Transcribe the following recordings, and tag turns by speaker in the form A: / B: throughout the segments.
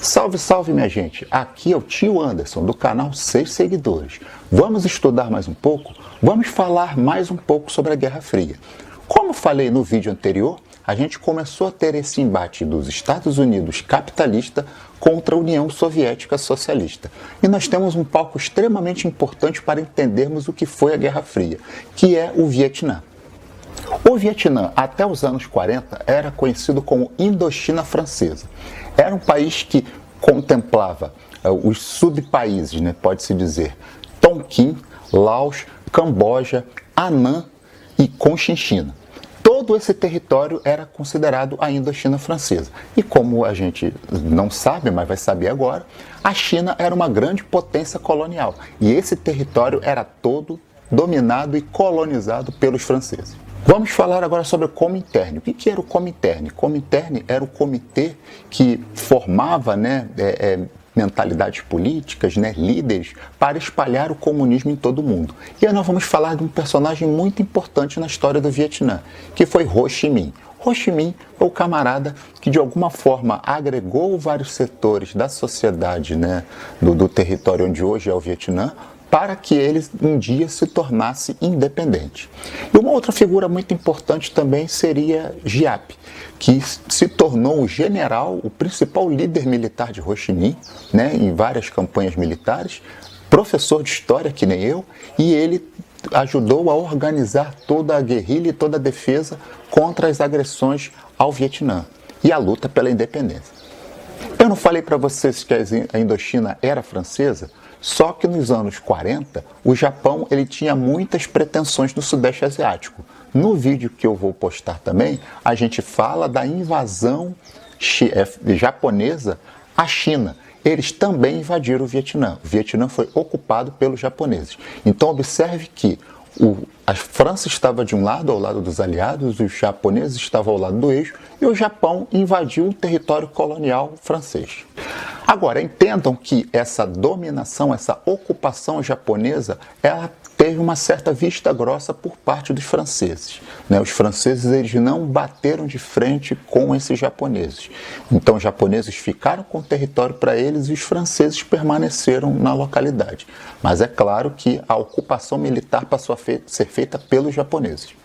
A: Salve, salve minha gente, aqui é o tio Anderson do canal 6 Seguidores. Vamos estudar mais um pouco? Vamos falar mais um pouco sobre a Guerra Fria. Como falei no vídeo anterior, a gente começou a ter esse embate dos Estados Unidos capitalista contra a União Soviética socialista. E nós temos um palco extremamente importante para entendermos o que foi a Guerra Fria, que é o Vietnã. O Vietnã, até os anos 40, era conhecido como Indochina Francesa. Era um país que contemplava os subpaíses, pode-se dizer, Tonkin, Laos, Camboja, Annam e Cochinchina. Todo esse território era considerado a Indochina Francesa. E como a gente não sabe, mas vai saber agora, a China era uma grande potência colonial. E esse território era todo dominado e colonizado pelos franceses. Vamos falar agora sobre o Comintern. O que era o Comintern? Comintern era o comitê que formava mentalidades políticas, líderes, para espalhar o comunismo em todo o mundo. E aí nós vamos falar de um personagem muito importante na história do Vietnã, que foi Ho Chi Minh. Ho Chi Minh foi o camarada que de alguma forma agregou vários setores da sociedade do território onde hoje é o Vietnã, para que ele um dia se tornasse independente. E uma outra figura muito importante também seria Giap, que se tornou o general, o principal líder militar de Ho Chi Minh, em várias campanhas militares, professor de história que nem eu, e ele ajudou a organizar toda a guerrilha e toda a defesa contra as agressões ao Vietnã e a luta pela independência. Eu não falei para vocês que a Indochina era francesa? Só que nos anos 40, o Japão ele tinha muitas pretensões no Sudeste Asiático. No vídeo que eu vou postar também, a gente fala da invasão japonesa à China. Eles também invadiram o Vietnã. O Vietnã foi ocupado pelos japoneses. Então observe que a França estava de um lado, ao lado dos aliados, os japoneses estavam ao lado do eixo, e o Japão invadiu o território colonial francês. Agora, entendam que essa dominação, essa ocupação japonesa, ela teve uma certa vista grossa por parte dos franceses. Os franceses eles não bateram de frente com esses japoneses. Então, os japoneses ficaram com o território para eles e os franceses permaneceram na localidade. Mas é claro que a ocupação militar passou a ser feita pelos japoneses.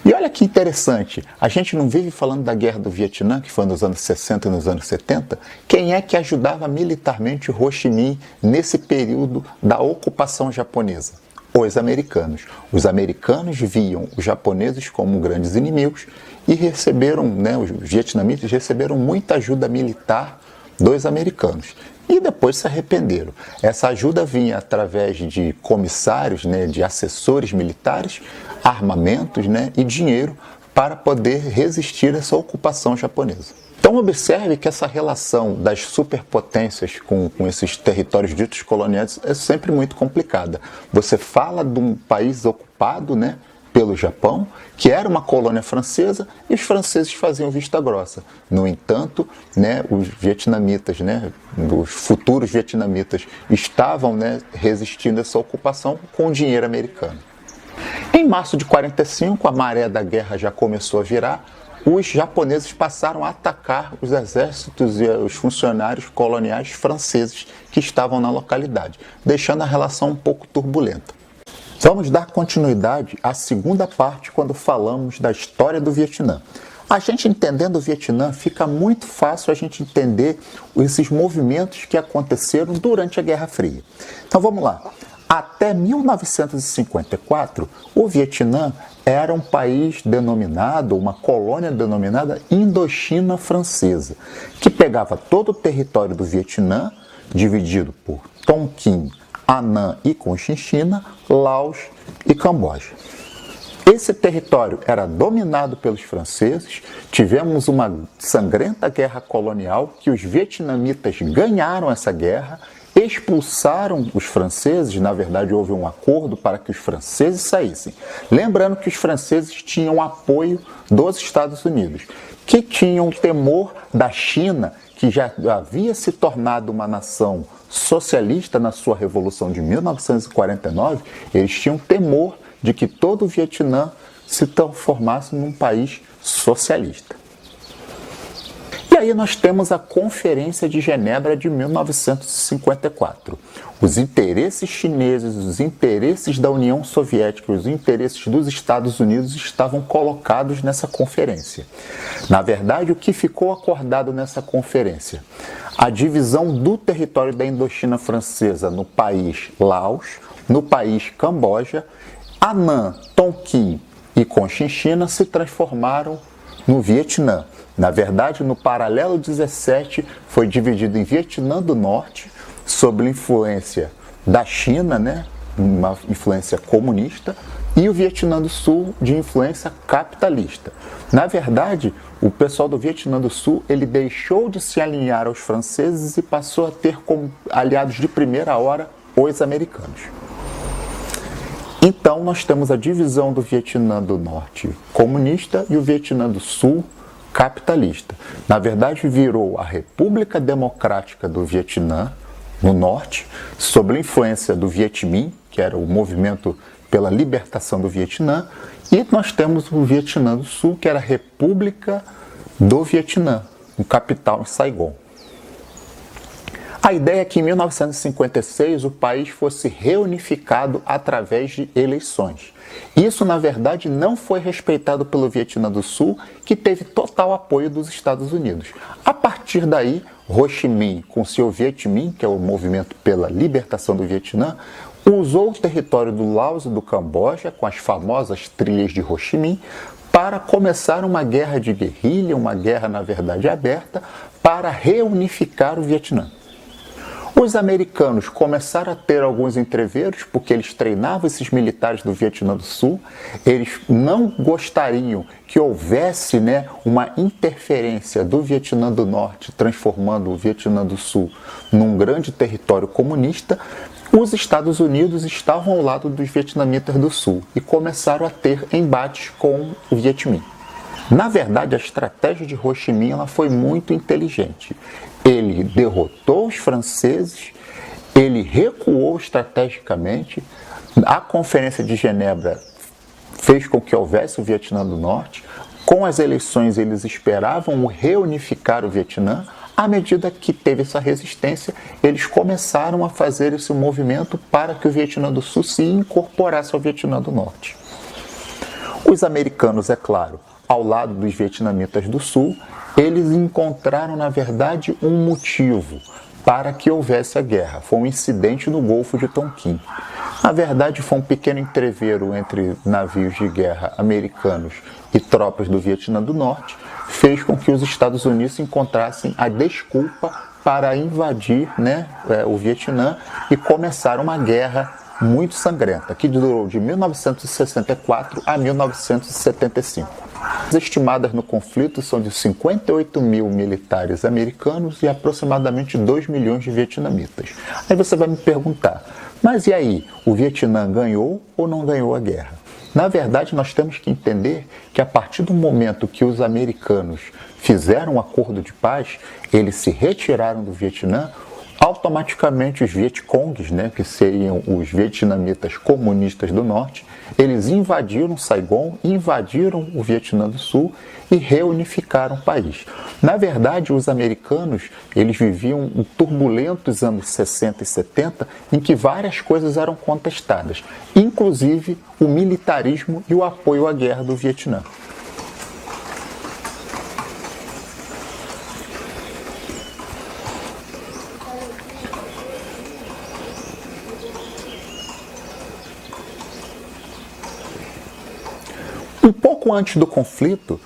A: E olha que interessante, a gente não vive falando da Guerra do Vietnã, que foi nos anos 60 e nos anos 70? Quem é que ajudava militarmente Ho Chi Minh nesse período da ocupação japonesa? Os americanos. Os americanos viam os japoneses como grandes inimigos e receberam, os vietnamitas receberam muita ajuda militar dos americanos. E depois se arrependeram. Essa ajuda vinha através de comissários, de assessores militares, armamentos e dinheiro para poder resistir a essa ocupação japonesa. Então observe que essa relação das superpotências com esses territórios ditos coloniais é sempre muito complicada. Você fala de um país ocupado, pelo Japão, que era uma colônia francesa, e os franceses faziam vista grossa. No entanto, os vietnamitas, os futuros vietnamitas, estavam resistindo a essa ocupação com o dinheiro americano. Em março de 45, a maré da guerra já começou a virar, os japoneses passaram a atacar os exércitos e os funcionários coloniais franceses que estavam na localidade, deixando a relação um pouco turbulenta. Vamos dar continuidade à segunda parte quando falamos da história do Vietnã. A gente entendendo o Vietnã, fica muito fácil a gente entender esses movimentos que aconteceram durante a Guerra Fria. Então vamos lá. Até 1954, o Vietnã era um país denominado, uma colônia denominada Indochina Francesa, que pegava todo o território do Vietnã, dividido por Tonkin, Annam e Cochinchina, Laos e Camboja. Esse território era dominado pelos franceses, tivemos uma sangrenta guerra colonial que os vietnamitas ganharam essa guerra, expulsaram os franceses, na verdade houve um acordo para que os franceses saíssem. Lembrando que os franceses tinham apoio dos Estados Unidos, que tinham temor da China, que já havia se tornado uma nação socialista na sua Revolução de 1949, eles tinham temor de que todo o Vietnã se transformasse num país socialista. E aí nós temos a Conferência de Genebra de 1954. Os interesses chineses, os interesses da União Soviética, os interesses dos Estados Unidos estavam colocados nessa conferência. Na verdade, o que ficou acordado nessa conferência? A divisão do território da Indochina Francesa no país Laos, no país Camboja, Annan, Tonkin e Cochinchina se transformaram no Vietnã. Na verdade, no paralelo 17, foi dividido em Vietnã do Norte, sob influência da China, né, uma influência comunista, e o Vietnã do Sul de influência capitalista. Na verdade, o pessoal do Vietnã do Sul ele deixou de se alinhar aos franceses e passou a ter como aliados de primeira hora os americanos. Então, nós temos a divisão do Vietnã do Norte comunista e o Vietnã do Sul capitalista. Na verdade, virou a República Democrática do Vietnã, no norte, sob a influência do Viet Minh, que era o movimento pela libertação do Vietnã, e nós temos o Vietnã do Sul, que era a República do Vietnã, com capital em Saigon. A ideia é que em 1956 o país fosse reunificado através de eleições. Isso, na verdade, não foi respeitado pelo Vietnã do Sul, que teve total apoio dos Estados Unidos. A partir daí, Ho Chi Minh, com seu Viet Minh, que é o movimento pela libertação do Vietnã, usou o território do Laos e do Camboja, com as famosas trilhas de Ho Chi Minh, para começar uma guerra de guerrilha, uma guerra, na verdade, aberta, para reunificar o Vietnã. Os americanos começaram a ter alguns entreveros, porque eles treinavam esses militares do Vietnã do Sul. Eles não gostariam que houvesse, uma interferência do Vietnã do Norte, transformando o Vietnã do Sul num grande território comunista. Os Estados Unidos estavam ao lado dos vietnamitas do Sul e começaram a ter embates com o Viet Minh. Na verdade, a estratégia de Ho Chi Minh ela foi muito inteligente. Ele derrotou os franceses, ele recuou estrategicamente, a Conferência de Genebra fez com que houvesse o Vietnã do Norte, com as eleições eles esperavam reunificar o Vietnã, à medida que teve essa resistência, eles começaram a fazer esse movimento para que o Vietnã do Sul se incorporasse ao Vietnã do Norte. Os americanos, é claro, ao lado dos vietnamitas do Sul, eles encontraram, na verdade, um motivo para que houvesse a guerra. Foi um incidente no Golfo de Tonkin. Na verdade, foi um pequeno entrevero entre navios de guerra americanos e tropas do Vietnã do Norte, fez com que os Estados Unidos encontrassem a desculpa para invadir o Vietnã e começar uma guerra muito sangrenta, que durou de 1964 a 1975. As estimadas no conflito são de 58 mil militares americanos e aproximadamente 2 milhões de vietnamitas. Aí você vai me perguntar, mas e aí, o Vietnã ganhou ou não ganhou a guerra? Na verdade, nós temos que entender que a partir do momento que os americanos fizeram um acordo de paz, eles se retiraram do Vietnã, automaticamente os Vietcongs, que seriam os vietnamitas comunistas do norte, eles invadiram Saigon, invadiram o Vietnã do Sul e reunificaram o país. Na verdade, os americanos eles viviam turbulentos anos 60 e 70 em que várias coisas eram contestadas, inclusive o militarismo e o apoio à guerra do Vietnã. Um pouco antes do conflito,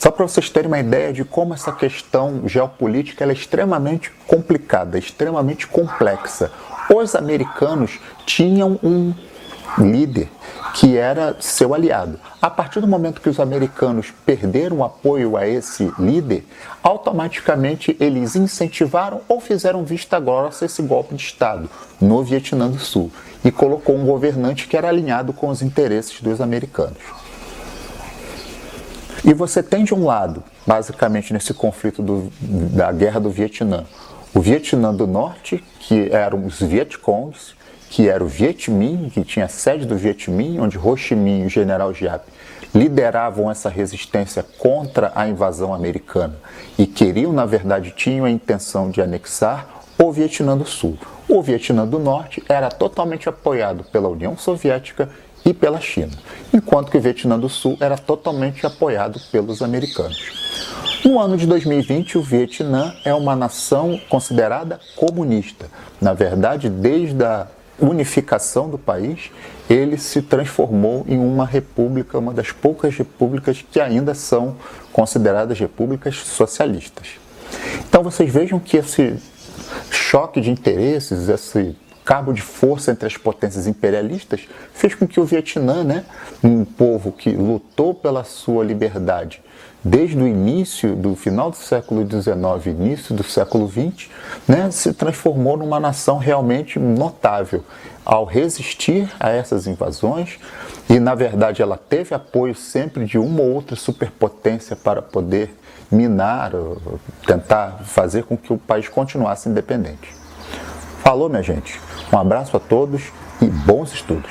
A: só para vocês terem uma ideia de como essa questão geopolítica ela é extremamente complicada, extremamente complexa. Os americanos tinham um líder que era seu aliado. A partir do momento que os americanos perderam o apoio a esse líder, automaticamente eles incentivaram ou fizeram vista grossa esse golpe de Estado no Vietnã do Sul e colocou um governante que era alinhado com os interesses dos americanos. E você tem de um lado, basicamente nesse conflito da guerra do Vietnã, o Vietnã do Norte, que eram os Vietcongs, que era o Viet Minh, que tinha a sede do Viet Minh, onde Ho Chi Minh e o general Giap lideravam essa resistência contra a invasão americana e queriam, na verdade, tinham a intenção de anexar o Vietnã do Sul. O Vietnã do Norte era totalmente apoiado pela União Soviética e pela China, enquanto que o Vietnã do Sul era totalmente apoiado pelos americanos. No ano de 2020, o Vietnã é uma nação considerada comunista. Na verdade, desde a unificação do país, ele se transformou em uma república, uma das poucas repúblicas que ainda são consideradas repúblicas socialistas. Então vocês vejam que esse choque de interesses, esse cabo de força entre as potências imperialistas, fez com que o Vietnã, um povo que lutou pela sua liberdade desde o início, do final do século XIX, início do século XX, se transformou numa nação realmente notável ao resistir a essas invasões e, na verdade, ela teve apoio sempre de uma ou outra superpotência para poder minar, tentar fazer com que o país continuasse independente. Falou, minha gente. Um abraço a todos e bons estudos.